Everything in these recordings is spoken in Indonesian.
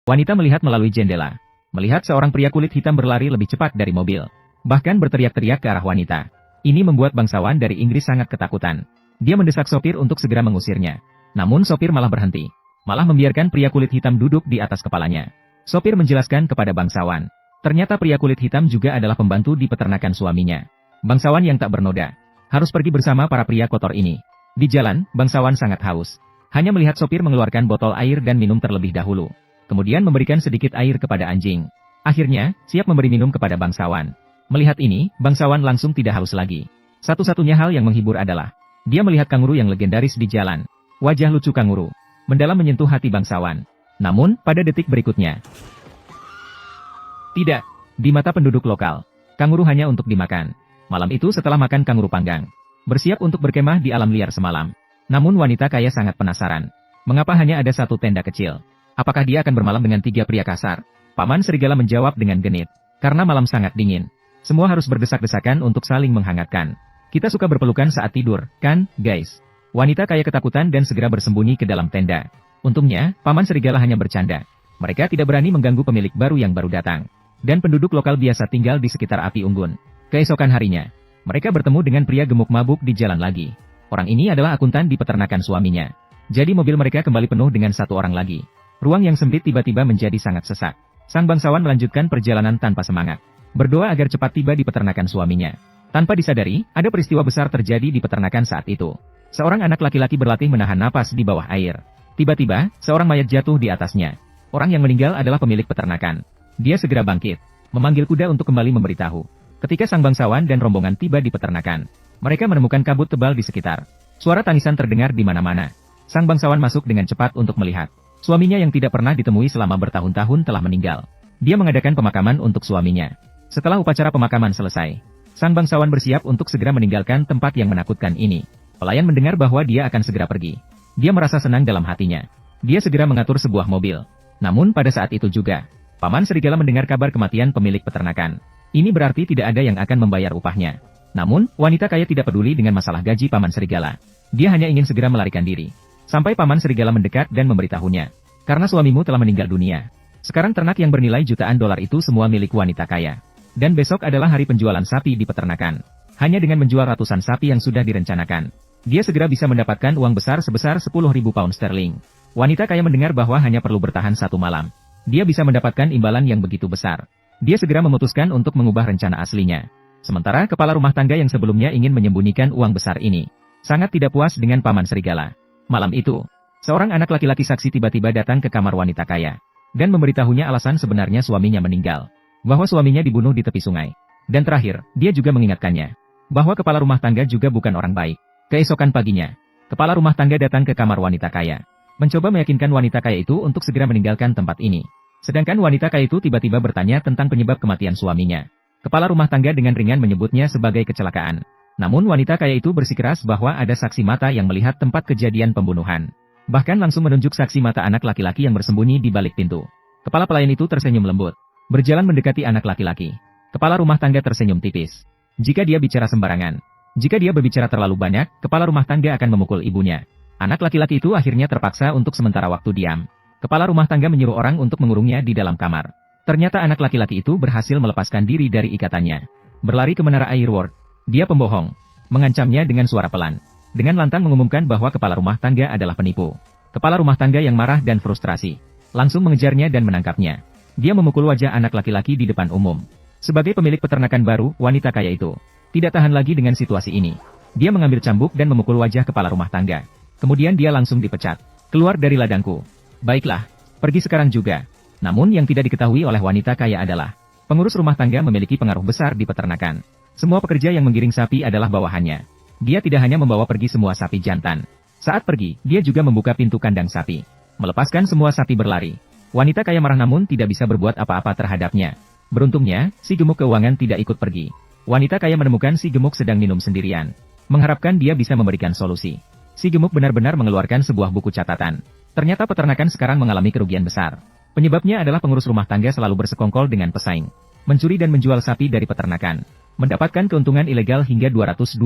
Wanita melihat melalui jendela. Melihat seorang pria kulit hitam berlari lebih cepat dari mobil. Bahkan berteriak-teriak ke arah wanita. Ini membuat bangsawan dari Inggris sangat ketakutan. Dia mendesak sopir untuk segera mengusirnya. Namun sopir malah berhenti. Malah membiarkan pria kulit hitam duduk di atas kepalanya. Sopir menjelaskan kepada bangsawan. Ternyata pria kulit hitam juga adalah pembantu di peternakan suaminya. Bangsawan yang tak bernoda. Harus pergi bersama para pria kotor ini. Di jalan, bangsawan sangat haus. Hanya melihat sopir mengeluarkan botol air dan minum terlebih dahulu. Kemudian memberikan sedikit air kepada anjing. Akhirnya, siap memberi minum kepada bangsawan. Melihat ini, bangsawan langsung tidak haus lagi. Satu-satunya hal yang menghibur adalah, dia melihat kanguru yang legendaris di jalan. Wajah lucu kanguru mendalam menyentuh hati bangsawan. Namun, pada detik berikutnya, tidak, di mata penduduk lokal, kanguru hanya untuk dimakan. Malam itu setelah makan kanguru panggang, bersiap untuk berkemah di alam liar semalam. Namun wanita kaya sangat penasaran. Mengapa hanya ada satu tenda kecil? Apakah dia akan bermalam dengan 3 pria kasar? Paman serigala menjawab dengan genit. Karena malam sangat dingin. Semua harus berdesak-desakan untuk saling menghangatkan. Kita suka berpelukan saat tidur, kan, guys? Wanita kaya ketakutan dan segera bersembunyi ke dalam tenda. Untungnya, Paman serigala hanya bercanda. Mereka tidak berani mengganggu pemilik baru yang baru datang. Dan penduduk lokal biasa tinggal di sekitar api unggun. Keesokan harinya, mereka bertemu dengan pria gemuk mabuk di jalan lagi. Orang ini adalah akuntan di peternakan suaminya. Jadi mobil mereka kembali penuh dengan satu orang lagi. Ruang yang sempit tiba-tiba menjadi sangat sesak. Sang bangsawan melanjutkan perjalanan tanpa semangat. Berdoa agar cepat tiba di peternakan suaminya. Tanpa disadari, ada peristiwa besar terjadi di peternakan saat itu. Seorang anak laki-laki berlatih menahan napas di bawah air. Tiba-tiba, seorang mayat jatuh di atasnya. Orang yang meninggal adalah pemilik peternakan. Dia segera bangkit, memanggil kuda untuk kembali memberitahu. Ketika sang bangsawan dan rombongan tiba di peternakan, mereka menemukan kabut tebal di sekitar. Suara tangisan terdengar di mana-mana. Sang bangsawan masuk dengan cepat untuk melihat. Suaminya yang tidak pernah ditemui selama bertahun-tahun telah meninggal. Dia mengadakan pemakaman untuk suaminya. Setelah upacara pemakaman selesai, sang bangsawan bersiap untuk segera meninggalkan tempat yang menakutkan ini. Pelayan mendengar bahwa dia akan segera pergi. Dia merasa senang dalam hatinya. Dia segera mengatur sebuah mobil. Namun pada saat itu juga, Paman serigala mendengar kabar kematian pemilik peternakan. Ini berarti tidak ada yang akan membayar upahnya. Namun, wanita kaya tidak peduli dengan masalah gaji Paman serigala. Dia hanya ingin segera melarikan diri. Sampai Paman serigala mendekat dan memberitahunya. Karena suamimu telah meninggal dunia. Sekarang ternak yang bernilai jutaan dolar itu semua milik wanita kaya. Dan besok adalah hari penjualan sapi di peternakan. Hanya dengan menjual ratusan sapi yang sudah direncanakan, dia segera bisa mendapatkan uang besar sebesar 10.000 pound sterling. Wanita kaya mendengar bahwa hanya perlu bertahan 1 malam. Dia bisa mendapatkan imbalan yang begitu besar. Dia segera memutuskan untuk mengubah rencana aslinya. Sementara kepala rumah tangga yang sebelumnya ingin menyembunyikan uang besar ini, sangat tidak puas dengan Paman serigala. Malam itu, seorang anak laki-laki saksi tiba-tiba datang ke kamar wanita kaya. Dan memberitahunya alasan sebenarnya suaminya meninggal. Bahwa suaminya dibunuh di tepi sungai. Dan terakhir, dia juga mengingatkannya. Bahwa kepala rumah tangga juga bukan orang baik. Keesokan paginya, kepala rumah tangga datang ke kamar wanita kaya. Mencoba meyakinkan wanita kaya itu untuk segera meninggalkan tempat ini. Sedangkan wanita kaya itu tiba-tiba bertanya tentang penyebab kematian suaminya. Kepala rumah tangga dengan ringan menyebutnya sebagai kecelakaan. Namun wanita kaya itu bersikeras bahwa ada saksi mata yang melihat tempat kejadian pembunuhan. Bahkan langsung menunjuk saksi mata anak laki-laki yang bersembunyi di balik pintu. Kepala pelayan itu tersenyum lembut. Berjalan mendekati anak laki-laki. Kepala rumah tangga tersenyum tipis. Jika dia bicara sembarangan. Jika dia berbicara terlalu banyak, kepala rumah tangga akan memukul ibunya. Anak laki-laki itu akhirnya terpaksa untuk sementara waktu diam. Kepala rumah tangga menyuruh orang untuk mengurungnya di dalam kamar. Ternyata anak laki-laki itu berhasil melepaskan diri dari ikatannya. Berlari ke menara Airworld. Dia pembohong. Mengancamnya dengan suara pelan. Dengan lantang mengumumkan bahwa kepala rumah tangga adalah penipu. Kepala rumah tangga yang marah dan frustrasi langsung mengejarnya dan menangkapnya. Dia memukul wajah anak laki-laki di depan umum. Sebagai pemilik peternakan baru, wanita kaya itu tidak tahan lagi dengan situasi ini. Dia mengambil cambuk dan memukul wajah kepala rumah tangga. Kemudian dia langsung dipecat. Keluar dari ladangku. Baiklah, pergi sekarang juga. Namun yang tidak diketahui oleh wanita kaya adalah, pengurus rumah tangga memiliki pengaruh besar di peternakan. Semua pekerja yang menggiring sapi adalah bawahannya. Dia tidak hanya membawa pergi semua sapi jantan. Saat pergi, dia juga membuka pintu kandang sapi. Melepaskan semua sapi berlari. Wanita kaya marah namun tidak bisa berbuat apa-apa terhadapnya. Beruntungnya, si gemuk keuangan tidak ikut pergi. Wanita kaya menemukan si gemuk sedang minum sendirian. Mengharapkan dia bisa memberikan solusi. Si gemuk benar-benar mengeluarkan sebuah buku catatan. Ternyata peternakan sekarang mengalami kerugian besar. Penyebabnya adalah pengurus rumah tangga selalu bersekongkol dengan pesaing. Mencuri dan menjual sapi dari peternakan. Mendapatkan keuntungan ilegal hingga 220.000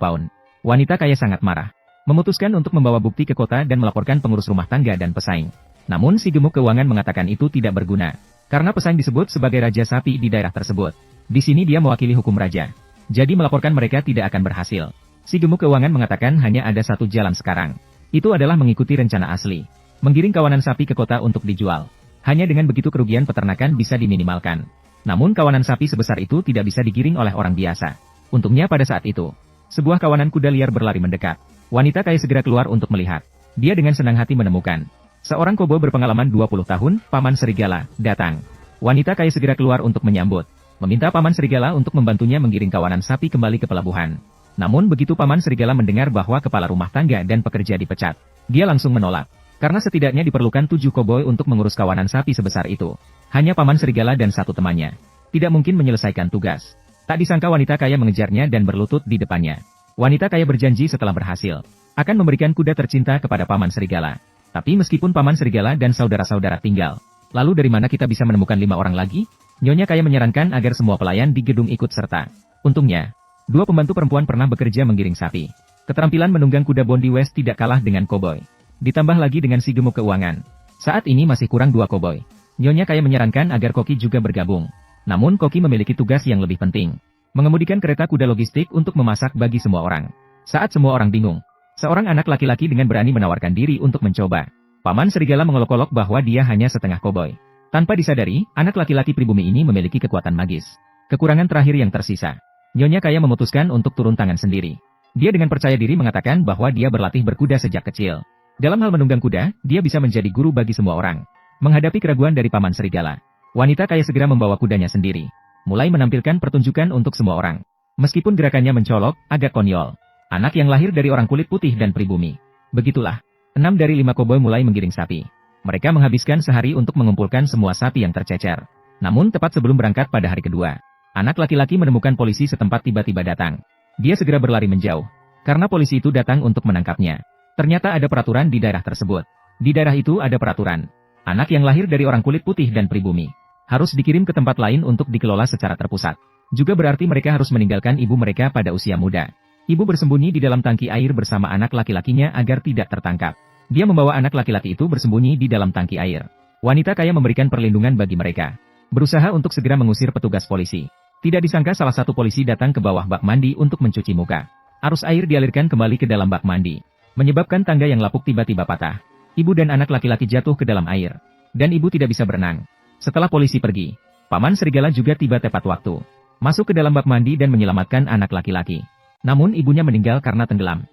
pound. Wanita kaya sangat marah. Memutuskan untuk membawa bukti ke kota dan melaporkan pengurus rumah tangga dan pesaing. Namun si gemuk keuangan mengatakan itu tidak berguna. Karena pesaing disebut sebagai raja sapi di daerah tersebut. Di sini dia mewakili hukum raja. Jadi melaporkan mereka tidak akan berhasil. Si gemuk keuangan mengatakan hanya ada satu jalan sekarang. Itu adalah mengikuti rencana asli. Menggiring kawanan sapi ke kota untuk dijual. Hanya dengan begitu kerugian peternakan bisa diminimalkan. Namun kawanan sapi sebesar itu tidak bisa digiring oleh orang biasa. Untungnya pada saat itu, sebuah kawanan kuda liar berlari mendekat. Wanita kaya segera keluar untuk melihat. Dia dengan senang hati menemukan seorang koboi berpengalaman 20 tahun, Paman Serigala, datang. Wanita kaya segera keluar untuk menyambut. Meminta Paman Serigala untuk membantunya menggiring kawanan sapi kembali ke pelabuhan. Namun begitu Paman Serigala mendengar bahwa kepala rumah tangga dan pekerja dipecat, dia langsung menolak. Karena setidaknya diperlukan 7 koboi untuk mengurus kawanan sapi sebesar itu. Hanya Paman Serigala dan satu temannya. Tidak mungkin menyelesaikan tugas. Tak disangka wanita kaya mengejarnya dan berlutut di depannya. Wanita kaya berjanji setelah berhasil, akan memberikan kuda tercinta kepada Paman Serigala. Tapi meskipun Paman Serigala dan saudara-saudara tinggal, lalu dari mana kita bisa menemukan 5 orang lagi? Nyonya kaya menyarankan agar semua pelayan di gedung ikut serta. Untungnya, 2 pembantu perempuan pernah bekerja menggiring sapi. Keterampilan menunggang kuda Bondi West tidak kalah dengan koboi. Ditambah lagi dengan si gemuk keuangan. Saat ini masih kurang 2 koboi. Nyonya kaya menyarankan agar Koki juga bergabung. Namun Koki memiliki tugas yang lebih penting. Mengemudikan kereta kuda logistik untuk memasak bagi semua orang. Saat semua orang bingung, seorang anak laki-laki dengan berani menawarkan diri untuk mencoba. Paman Serigala mengolok-olok bahwa dia hanya setengah koboi. Tanpa disadari, anak laki-laki pribumi ini memiliki kekuatan magis. Kekurangan terakhir yang tersisa. Nyonya kaya memutuskan untuk turun tangan sendiri. Dia dengan percaya diri mengatakan bahwa dia berlatih berkuda sejak kecil. Dalam hal menunggang kuda, dia bisa menjadi guru bagi semua orang. Menghadapi keraguan dari Paman Serigala, wanita kaya segera membawa kudanya sendiri. Mulai menampilkan pertunjukan untuk semua orang. Meskipun gerakannya mencolok, agak konyol. Anak yang lahir dari orang kulit putih dan pribumi. Begitulah, 6 dari 5 koboi mulai menggiring sapi. Mereka menghabiskan sehari untuk mengumpulkan semua sapi yang tercecer. Namun tepat sebelum berangkat pada hari kedua, anak laki-laki menemukan polisi setempat tiba-tiba datang. Dia segera berlari menjauh. Karena polisi itu datang untuk menangkapnya. Ternyata ada peraturan di daerah tersebut. Di daerah itu ada peraturan. Anak yang lahir dari orang kulit putih dan pribumi harus dikirim ke tempat lain untuk dikelola secara terpusat. Juga berarti mereka harus meninggalkan ibu mereka pada usia muda. Ibu bersembunyi di dalam tangki air bersama anak laki-lakinya agar tidak tertangkap. Dia membawa anak laki-laki itu bersembunyi di dalam tangki air. Wanita kaya memberikan perlindungan bagi mereka. Berusaha untuk segera mengusir petugas polisi. Tidak disangka salah satu polisi datang ke bawah bak mandi untuk mencuci muka. Arus air dialirkan kembali ke dalam bak mandi. Menyebabkan tangga yang lapuk tiba-tiba patah. Ibu dan anak laki-laki jatuh ke dalam air. Dan ibu tidak bisa berenang. Setelah polisi pergi, Paman Serigala juga tiba tepat waktu. Masuk ke dalam bak mandi dan menyelamatkan anak laki-laki. Namun ibunya meninggal karena tenggelam.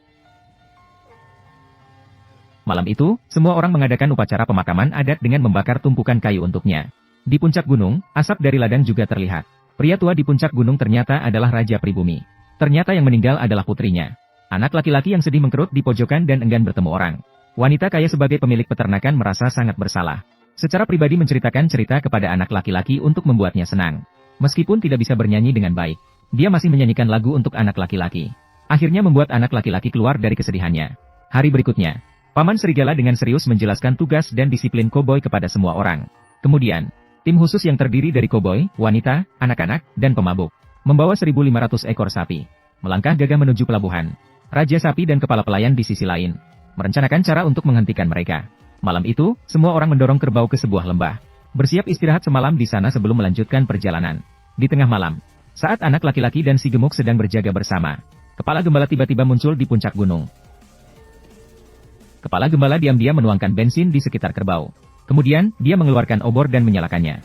Malam itu, semua orang mengadakan upacara pemakaman adat dengan membakar tumpukan kayu untuknya. Di puncak gunung, asap dari ladang juga terlihat. Pria tua di puncak gunung ternyata adalah Raja Pribumi. Ternyata yang meninggal adalah putrinya. Anak laki-laki yang sedih mengkerut di pojokan dan enggan bertemu orang. Wanita kaya sebagai pemilik peternakan merasa sangat bersalah. Secara pribadi menceritakan cerita kepada anak laki-laki untuk membuatnya senang. Meskipun tidak bisa bernyanyi dengan baik, dia masih menyanyikan lagu untuk anak laki-laki. Akhirnya membuat anak laki-laki keluar dari kesedihannya. Hari berikutnya, Paman Serigala dengan serius menjelaskan tugas dan disiplin koboi kepada semua orang. Kemudian, tim khusus yang terdiri dari koboi, wanita, anak-anak, dan pemabuk, membawa 1.500 ekor sapi, melangkah gagah menuju pelabuhan. Raja Sapi dan kepala pelayan di sisi lain, merencanakan cara untuk menghentikan mereka. Malam itu, semua orang mendorong kerbau ke sebuah lembah. Bersiap istirahat semalam di sana sebelum melanjutkan perjalanan. Di tengah malam, saat anak laki-laki dan si gemuk sedang berjaga bersama, kepala gembala tiba-tiba muncul di puncak gunung. Kepala gembala diam-diam menuangkan bensin di sekitar kerbau. Kemudian, dia mengeluarkan obor dan menyalakannya.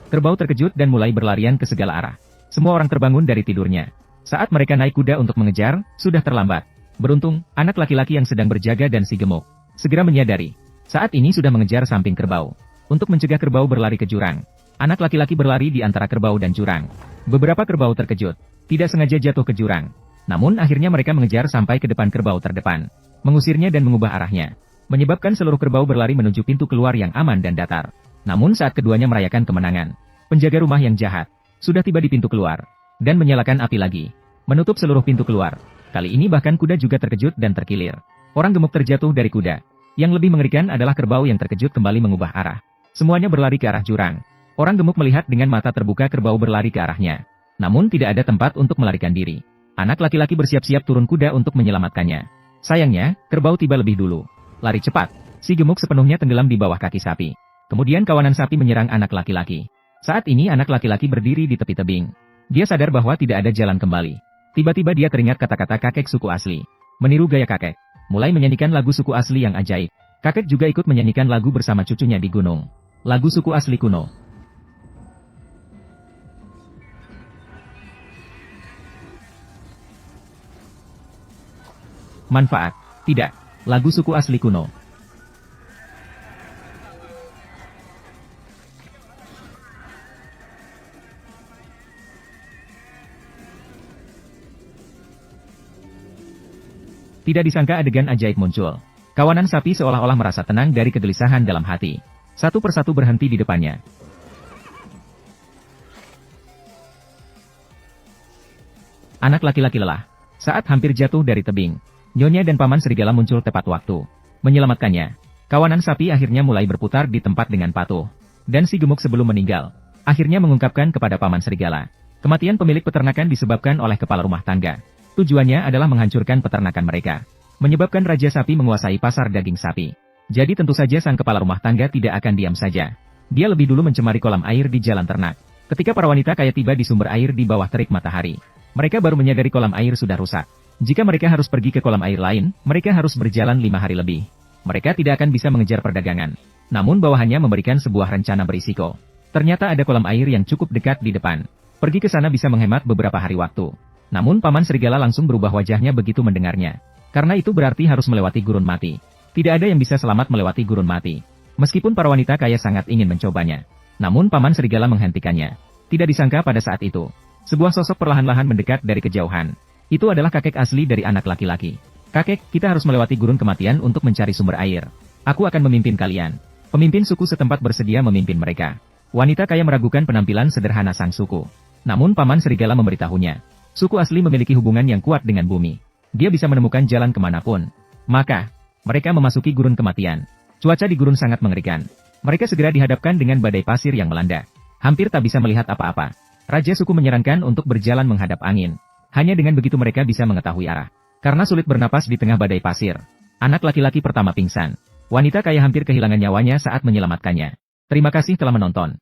Kerbau terkejut dan mulai berlarian ke segala arah. Semua orang terbangun dari tidurnya. Saat mereka naik kuda untuk mengejar, sudah terlambat. Beruntung, anak laki-laki yang sedang berjaga dan si gemuk segera menyadari. Saat ini sudah mengejar samping kerbau. Untuk mencegah kerbau berlari ke jurang, anak laki-laki berlari di antara kerbau dan jurang. Beberapa kerbau terkejut, tidak sengaja jatuh ke jurang. Namun akhirnya mereka mengejar sampai ke depan kerbau terdepan, mengusirnya dan mengubah arahnya, menyebabkan seluruh kerbau berlari menuju pintu keluar yang aman dan datar. Namun saat keduanya merayakan kemenangan, penjaga rumah yang jahat sudah tiba di pintu keluar dan menyalakan api lagi, menutup seluruh pintu keluar. Kali ini bahkan kuda juga terkejut dan terkilir. Orang gemuk terjatuh dari kuda. Yang lebih mengerikan adalah kerbau yang terkejut kembali mengubah arah. Semuanya berlari ke arah jurang. Orang gemuk melihat dengan mata terbuka kerbau berlari ke arahnya. Namun tidak ada tempat untuk melarikan diri. Anak laki-laki bersiap-siap turun kuda untuk menyelamatkannya. Sayangnya, kerbau tiba lebih dulu. Lari cepat. Si gemuk sepenuhnya tenggelam di bawah kaki sapi. Kemudian kawanan sapi menyerang anak laki-laki. Saat ini anak laki-laki berdiri di tepi tebing. Dia sadar bahwa tidak ada jalan kembali. Tiba-tiba dia teringat kata-kata kakek suku asli. Meniru gaya kakek. Mulai menyanyikan lagu suku asli yang ajaib. Kakek juga ikut menyanyikan lagu bersama cucunya di gunung. Lagu suku asli kuno. Manfaat. Tidak. Lagu suku asli kuno. Tidak disangka adegan ajaib muncul. Kawanan sapi seolah-olah merasa tenang dari kegelisahan dalam hati. Satu persatu berhenti di depannya. Anak laki-laki lelah. Saat hampir jatuh dari tebing, Nyonya dan Paman Serigala muncul tepat waktu. Menyelamatkannya. Kawanan sapi akhirnya mulai berputar di tempat dengan patuh. Dan si gemuk sebelum meninggal, akhirnya mengungkapkan kepada Paman Serigala. Kematian pemilik peternakan disebabkan oleh kepala rumah tangga. Tujuannya adalah menghancurkan peternakan mereka. Menyebabkan Raja Sapi menguasai pasar daging sapi. Jadi tentu saja sang kepala rumah tangga tidak akan diam saja. Dia lebih dulu mencemari kolam air di jalan ternak. Ketika para wanita kaya tiba di sumber air di bawah terik matahari, mereka baru menyadari kolam air sudah rusak. Jika mereka harus pergi ke kolam air lain, mereka harus berjalan 5 hari lebih. Mereka tidak akan bisa mengejar perdagangan. Namun bawahannya memberikan sebuah rencana berisiko. Ternyata ada kolam air yang cukup dekat di depan. Pergi ke sana bisa menghemat beberapa hari waktu. Namun Paman Serigala langsung berubah wajahnya begitu mendengarnya. Karena itu berarti harus melewati gurun mati. Tidak ada yang bisa selamat melewati gurun mati. Meskipun para wanita kaya sangat ingin mencobanya. Namun Paman Serigala menghentikannya. Tidak disangka pada saat itu, sebuah sosok perlahan-lahan mendekat dari kejauhan. Itu adalah kakek asli dari anak laki-laki. Kakek, kita harus melewati gurun kematian untuk mencari sumber air. Aku akan memimpin kalian. Pemimpin suku setempat bersedia memimpin mereka. Wanita kaya meragukan penampilan sederhana sang suku. Namun Paman Serigala memberitahunya. Suku asli memiliki hubungan yang kuat dengan bumi. Dia bisa menemukan jalan kemanapun. Maka, mereka memasuki gurun kematian. Cuaca di gurun sangat mengerikan. Mereka segera dihadapkan dengan badai pasir yang melanda. Hampir tak bisa melihat apa-apa. Raja suku menyarankan untuk berjalan menghadap angin. Hanya dengan begitu mereka bisa mengetahui arah. Karena sulit bernapas di tengah badai pasir. Anak laki-laki pertama pingsan. Wanita kaya hampir kehilangan nyawanya saat menyelamatkannya. Terima kasih telah menonton.